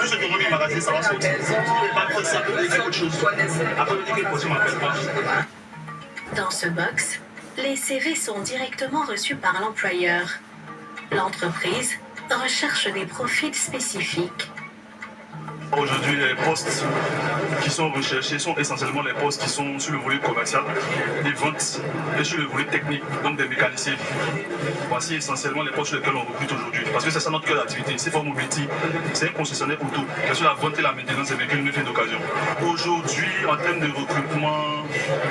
ce tournoi du magazine, ça va sortir. Je ne vais pas faire ça pour dire autre chose. Après, je dis que le projet m'appelle pas. Dans ce box, les CV sont directement reçus par l'employeur. L'entreprise recherche des profils spécifiques. Aujourd'hui, les postes qui sont recherchés sont essentiellement les postes qui sont sur le volet commercial, des ventes et sur le volet technique, donc des mécaniciens. Voici essentiellement les postes sur lesquels on recrute aujourd'hui. Parce que c'est ça notre cœur d'activité. C4 Mobility, c'est un concessionnaire auto qui est sur la vente et la maintenance des véhicules neufs et d'occasion. Aujourd'hui, en termes de recrutement,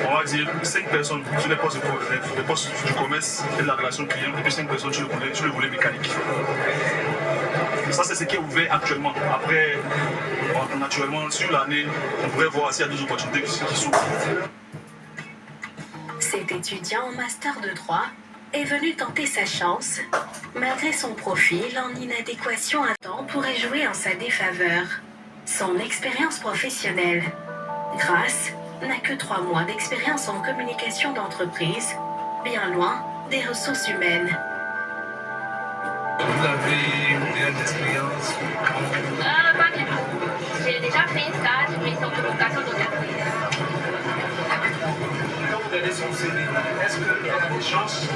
on va dire 5 personnes sur les postes de relève, les postes du commerce et de la relation client, et puis 5 personnes sur le volet mécanique. Ça, c'est ce qui est ouvert actuellement. Après, naturellement, sur l'année, on pourrait voir s'il y a d'autres opportunités qui s'ouvrent. Cet étudiant en master de droit est venu tenter sa chance, malgré son profil en inadéquation à temps pourrait jouer en sa défaveur. Son expérience professionnelle. Grace n'a que 3 mois d'expérience en communication d'entreprise, bien loin des ressources humaines. Vous avez déjà de l'expérience? Pas du tout. J'ai déjà fait un stage, mais c'est en communication d'entreprise. Quand vous allez sur le CV, est-ce qu'il y a des chances?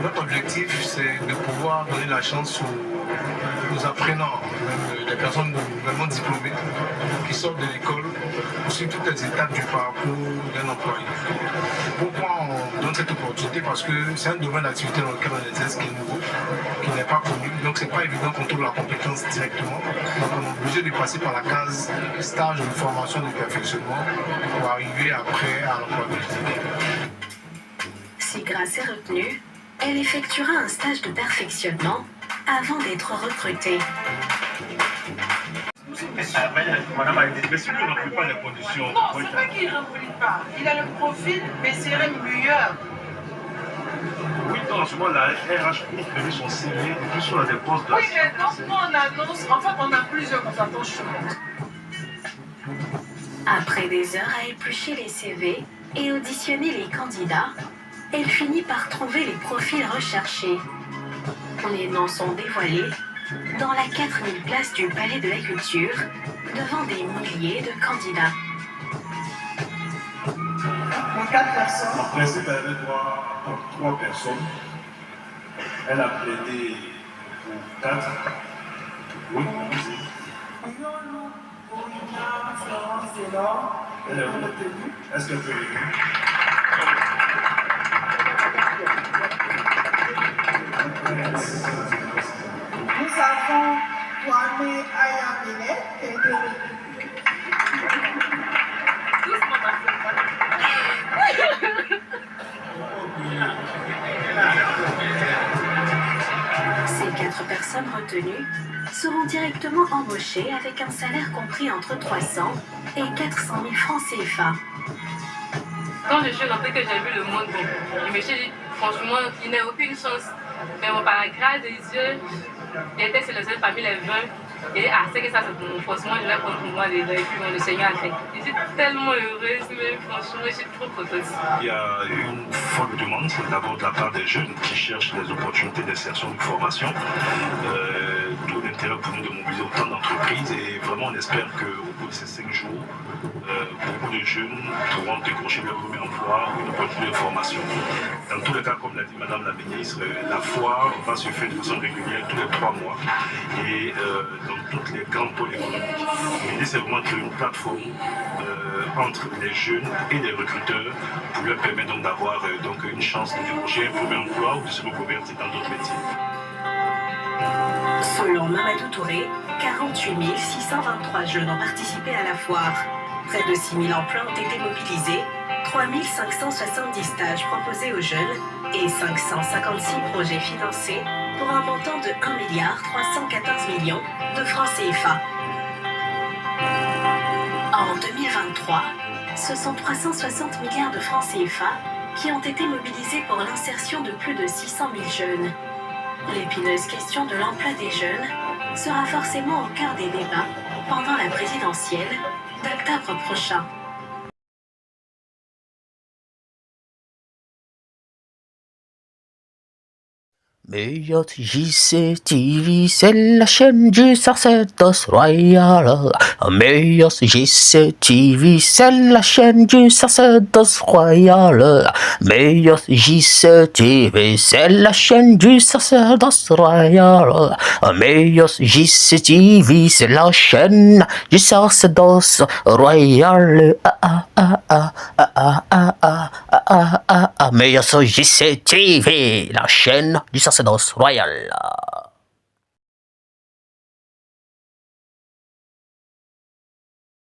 Notre objectif, c'est de pouvoir donner la chance aux apprenants, même les personnes nouvellement diplômées qui sortent de l'école, sur toutes les étapes du parcours d'un employé. Pourquoi on donne cette opportunité? Parce que c'est un domaine d'activité dans lequel on exerce qui est nouveau, qui n'est pas connu, donc c'est pas évident qu'on trouve la compétence directement. Donc on est obligé de passer par la case stage de formation de perfectionnement pour arriver après à l'employabilité. Si Grace est retenue, elle effectuera un stage de perfectionnement avant d'être recrutée. Madame a dit, mais si vous ne remplissez pas les conditions... Non, c'est pas qu'il ne remplit pas. Il a le profil, mais il serait meilleur. Oui, non, en ce moment, la RH ouvre son CV et puis sur la dépense de... Oui, mais donc nous on annonce, en fait on a plusieurs consultants chez nous. Après des heures à éplucher les CV et auditionner les candidats, elle finit par trouver les profils recherchés. Les noms sont dévoilés dans la 4000 places du Palais de la Culture, devant des milliers de candidats. Pour 4 personnes. En principe, elle avait droit à 3 personnes. Elle a plaidé pour 4. Oui, elle est retenue. Est-ce qu'elle peut venir? Nous avons Kwame Ayamene qui a été recruté. Ces 4 personnes retenues seront directement embauchées avec un salaire compris entre 300 et 400 000 francs CFA. Quand je suis rentrée, que j'ai vu le monde, je me suis dit, franchement, il n'y a aucune chance. Mais bon, par la grâce de Dieu, j'étais sélectionnée parmi les 20. Et c'est que ça, c'est bon, forcément, je vais prendre pour moi les et puis le Seigneur a fait. Je suis tellement heureuse, mais franchement, je suis trop contente. Il y a une forte demande, d'abord de la part des jeunes qui cherchent des opportunités d'insertion de formation. Tout l'intérêt pour nous de mobiliser autant d'entreprises et vraiment on espère qu'au bout de ces 5 jours, beaucoup de jeunes pourront décrocher leur premier emploi ou une opportunité de formation. Dans tous les cas, comme l'a dit Madame la ministre, la foire va se faire de façon régulière tous les 3 mois et dans toutes les grands pôles économiques. L'idée c'est vraiment de créer une plateforme entre les jeunes et les recruteurs pour leur permettre donc d'avoir donc une chance de décrocher un premier emploi ou de se reconvertir dans d'autres métiers. Selon Mamadou Touré, 48 623 jeunes ont participé à la foire. Près de 6 000 emplois ont été mobilisés, 3 570 stages proposés aux jeunes et 556 projets financés pour un montant de 1,314 milliard de francs CFA. En 2023, ce sont 360 milliards de francs CFA qui ont été mobilisés pour l'insertion de plus de 600 000 jeunes. L'épineuse question de l'emploi des jeunes sera forcément au cœur des débats pendant la présidentielle d'octobre prochain. Meilleur JCTV, c'est la chaîne du sacerdoce royal. Meilleur JCTV, c'est la chaîne du sacerdoce royal. Meilleur JCTV, c'est la chaîne du sacerdoce royal. Meilleur JCTV, c'est la chaîne du sacerdoce royal. Meilleur JCTV, la chaîne du sacerdoce royal.